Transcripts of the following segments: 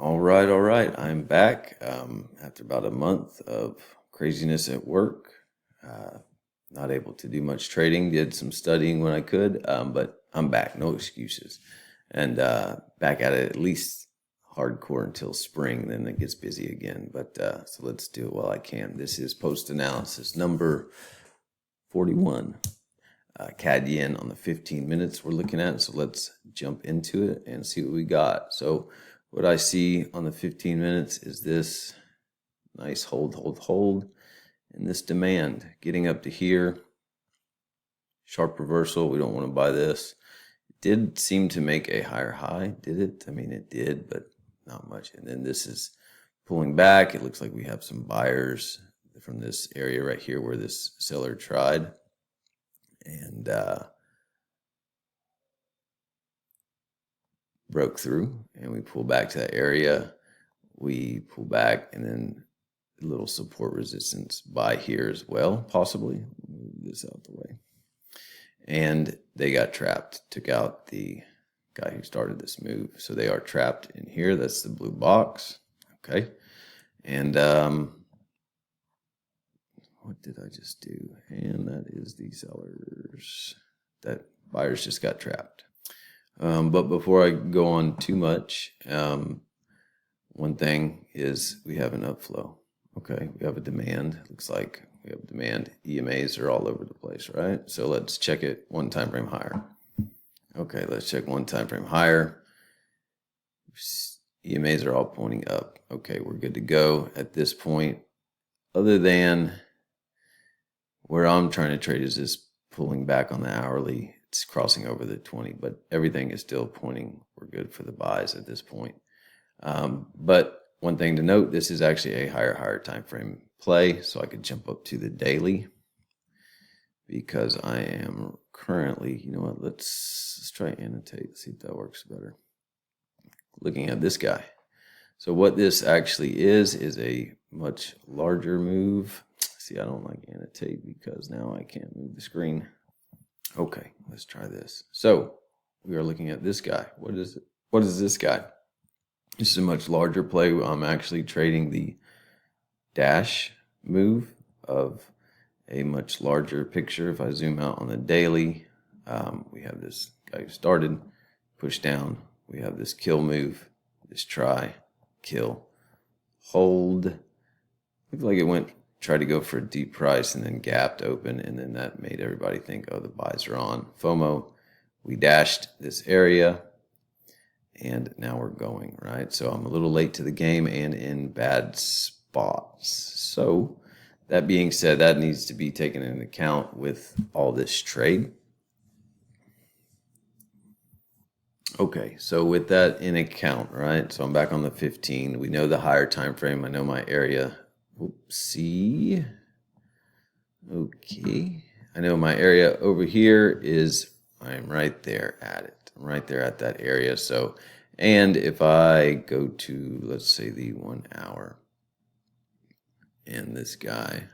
All right. I'm back after about a month of craziness at work. Not able to do much trading. Did some studying when I could, but I'm back. No excuses. And back at it at least hardcore until spring. Then it gets busy again. But so let's do it while I can. This is post-analysis number 41. CAD yen on the 15 minutes we're looking at. So let's jump into it and see what we got. So what I see on the 15 minutes is this nice hold, and this demand getting up to here. Sharp reversal. We don't want to buy this. It did seem to make a higher high, did it? I mean, it did, but not much. And then this is pulling back. It looks like we have some buyers from this area right here where this seller tried. And broke through, and we pull back to that area. We pull back, and then a little support resistance buy here as well, possibly. Move this out the way. And they got trapped, took out the guy who started this move. So they are trapped in here. That's the blue box. Okay. And what did I just do? And that is the sellers. That buyers just got trapped. But before I go on too much, one thing is we have an upflow. Okay, we have a demand. Looks like we have demand. EMAs are all over the place, right? So let's check it one time frame higher. Okay, let's check one time frame higher. EMAs are all pointing up. Okay, we're good to go at this point. Other than where I'm trying to trade is this pulling back on the hourly. It's crossing over the 20, but everything is still pointing. We're good for the buys at this point. But one thing to note, this is actually a higher time frame play, so I could jump up to the daily because I am currently, you know what, let's try annotate, see if that works better. Looking at this guy. So what this actually is a much larger move. See, I don't like annotate because now I can't move the screen. Okay, let's try this. So we are looking at this guy. What is it? What is this guy? This is a much larger play. I'm actually trading the dash move of a much larger picture. If I zoom out on the daily, we have this guy who started, push down. We have this kill move, this try, kill, hold. Looked like it tried to go for a deep price and then gapped open, and then that made everybody think, oh, the buys are on. FOMO, we dashed this area, and now we're going, right? So I'm a little late to the game and in bad spots. So that being said, that needs to be taken into account with all this trade. Okay, so with that in account, right? So I'm back on the 15. We know the higher time frame. I know my area. Oopsie. Okay. I know my area over here is, I'm right there at it. I'm right there at that area. So, and if I go to, let's say the 1 hour, and this guy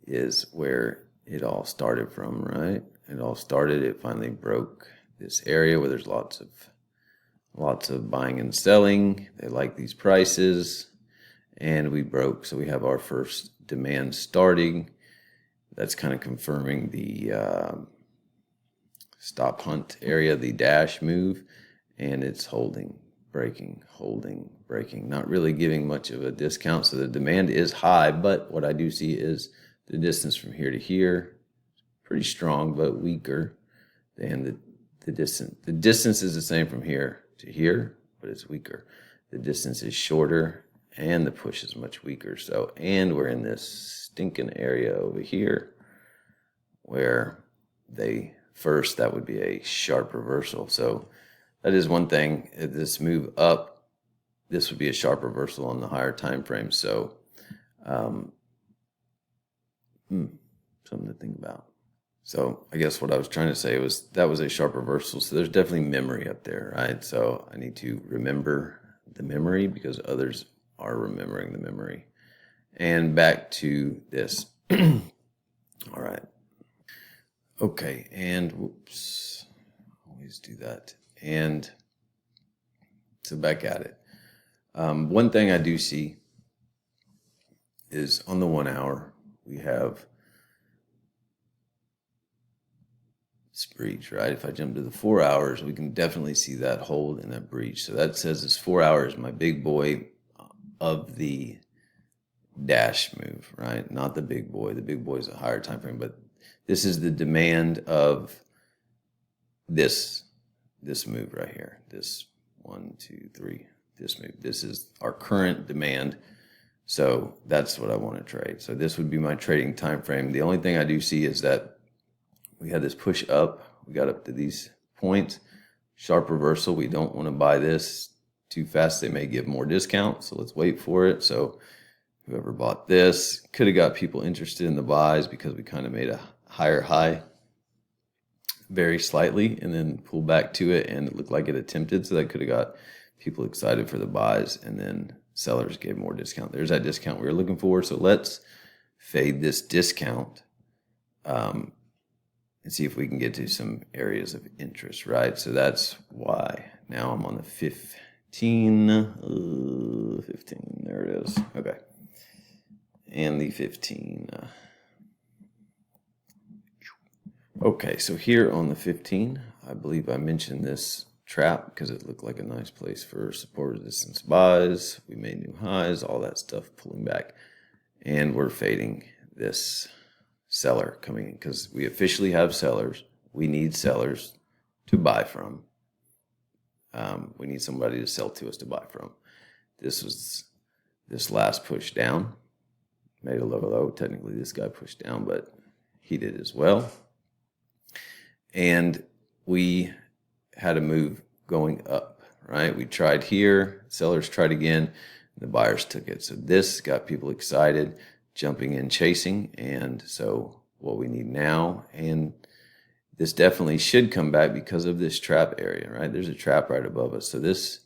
is where it all started from, right? It all started, it finally broke this area where there's lots of buying and selling. They like these prices. And we broke, so we have our first demand starting. That's kind of confirming the stop hunt area, the dash move, and it's holding, breaking, holding, breaking, not really giving much of a discount. So the demand is high, but what I do see is the distance from here to here, pretty strong, but weaker than the distance. The distance is the same from here to here, but it's weaker. The distance is shorter, and the push is much weaker. So, and we're in this stinking area over here where that would be a sharp reversal. So that is one thing. If this move up, this would be a sharp reversal on the higher time frame. So something to think about. So I guess what I was trying to say was that was a sharp reversal. So there's definitely memory up there, right? So I need to remember the memory because others are remembering the memory. And back to this. All right. Okay, and whoops. Always do that. And so back at it. One thing I do see is on the 1 hour, we have this breach, right? If I jump to the 4 hours, we can definitely see that hold and that breach. So that says this 4 hours, my big boy of the dash move, right? Not the big boy. The big boy is a higher time frame, but this is the demand of this move right here. This 1, 2, 3, this move. This is our current demand. So that's what I want to trade. So this would be my trading time frame. The only thing I do see is that we had this push up. We got up to these points. Sharp reversal. We don't want to buy this too fast. They may give more discount. So let's wait for it. So whoever bought this could have got people interested in the buys because we kind of made a higher high very slightly and then pulled back to it, and it looked like it attempted. So that could have got people excited for the buys, and then sellers gave more discount. There's that discount we were looking for. So let's fade this discount and see if we can get to some areas of interest, right? So that's why now I'm on the 15, there it is. Okay. And the 15. Okay, so here on the 15, I believe I mentioned this trap because it looked like a nice place for support resistance buys. We made new highs, all that stuff pulling back. And we're fading this seller coming in because we officially have sellers. We need sellers to buy from. We need somebody to sell to us to buy from. This was this last push down. Made a lower low. Technically, this guy pushed down, but he did as well. And we had a move going up, right? We tried here. Sellers tried again. And the buyers took it. So this got people excited, jumping in, chasing. And so what we need now, and this definitely should come back because of this trap area, right? There's a trap right above us. So this,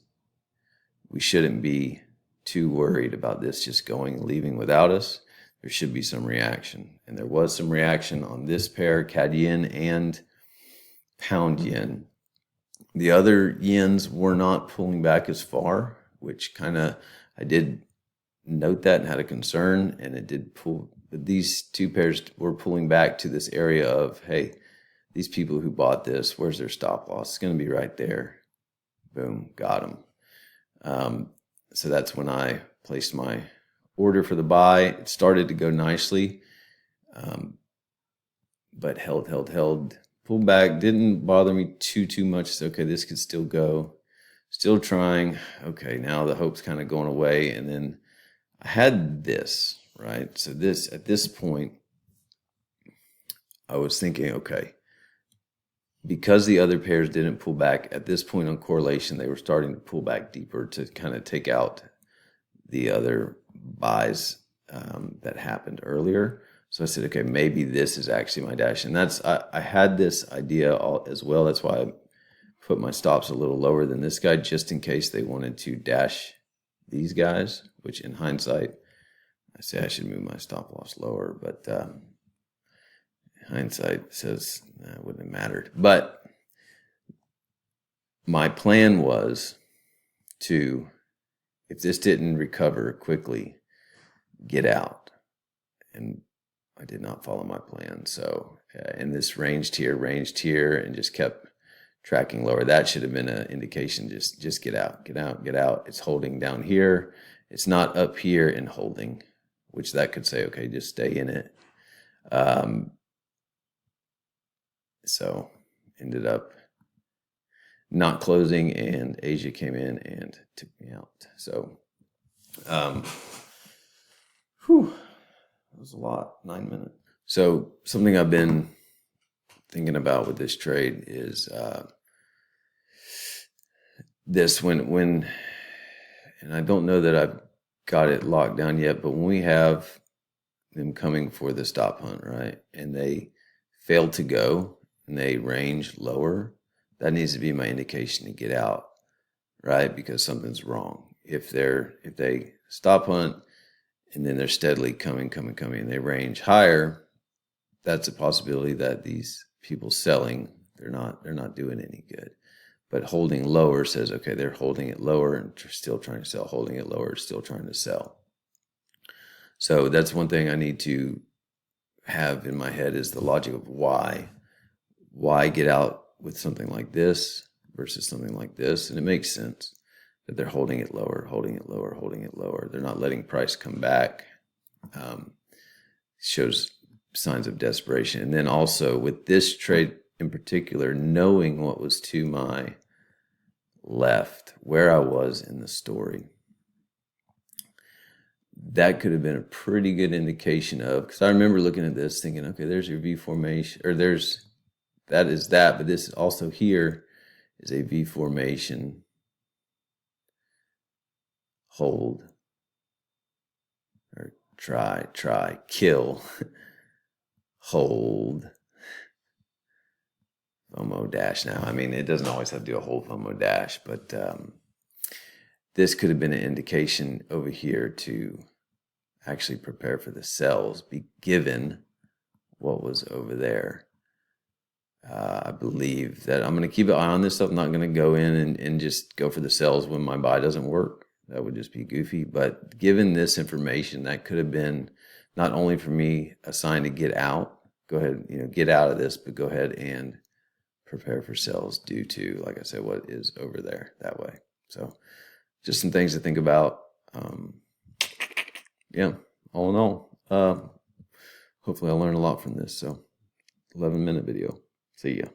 we shouldn't be too worried about this just going and leaving without us. There should be some reaction. And there was some reaction on this pair, CAD yen and pound yen. The other yens were not pulling back as far, which kind of, I did note that and had a concern, and it did pull. But these two pairs were pulling back to this area of, hey, these people who bought this, where's their stop loss? It's going to be right there. Boom, got them. So that's when I placed my order for the buy. It started to go nicely, but held. Pulled back, didn't bother me too much. So, okay, this could still go. Still trying. Okay, now the hope's kind of going away. And then I had this, right? So this, at this point, I was thinking, okay, because the other pairs didn't pull back, at this point on correlation, they were starting to pull back deeper to kind of take out the other buys that happened earlier. So I said, okay, maybe this is actually my dash. And that's, I had this idea as well. That's why I put my stops a little lower than this guy, just in case they wanted to dash these guys, which in hindsight, I say I should move my stop loss lower, but hindsight says it wouldn't have mattered. But my plan was to, if this didn't recover quickly, get out. And I did not follow my plan. So in this ranged here, and just kept tracking lower. That should have been an indication, just get out. It's holding down here. It's not up here and holding, which that could say, okay, just stay in it. So ended up not closing, and Asia came in and took me out. So, that was a lot, 9 minutes. So something I've been thinking about with this trade is this when, and I don't know that I've got it locked down yet, but when we have them coming for the stop hunt, right, and they fail to go and they range lower, that needs to be my indication to get out, right? Because something's wrong. If they stop hunt and then they're steadily coming, and they range higher, that's a possibility that these people selling, they're not doing any good. But holding lower says, okay, they're holding it lower and still trying to sell, holding it lower, still trying to sell. So that's one thing I need to have in my head is the logic of why. Why get out with something like this versus something like this? And it makes sense that they're holding it lower, holding it lower, holding it lower. They're not letting price come back. Shows signs of desperation. And then also with this trade in particular, knowing what was to my left, where I was in the story, that could have been a pretty good indication of, because I remember looking at this thinking, okay, there's your V formation, or that is that, but this also here is a V formation, hold, or try, kill, hold, FOMO dash now. I mean, it doesn't always have to do a whole FOMO dash, but this could have been an indication over here to actually prepare for the sells, be given what was over there. I believe that I'm going to keep an eye on this stuff. I'm not going to go in and just go for the sells when my buy doesn't work. That would just be goofy. But given this information, that could have been not only for me a sign to get out, go ahead, get out of this, but go ahead and prepare for sells due to, like I said, what is over there that way. So just some things to think about. Yeah, all in all, hopefully I'll learn a lot from this. So 11-minute video. See ya.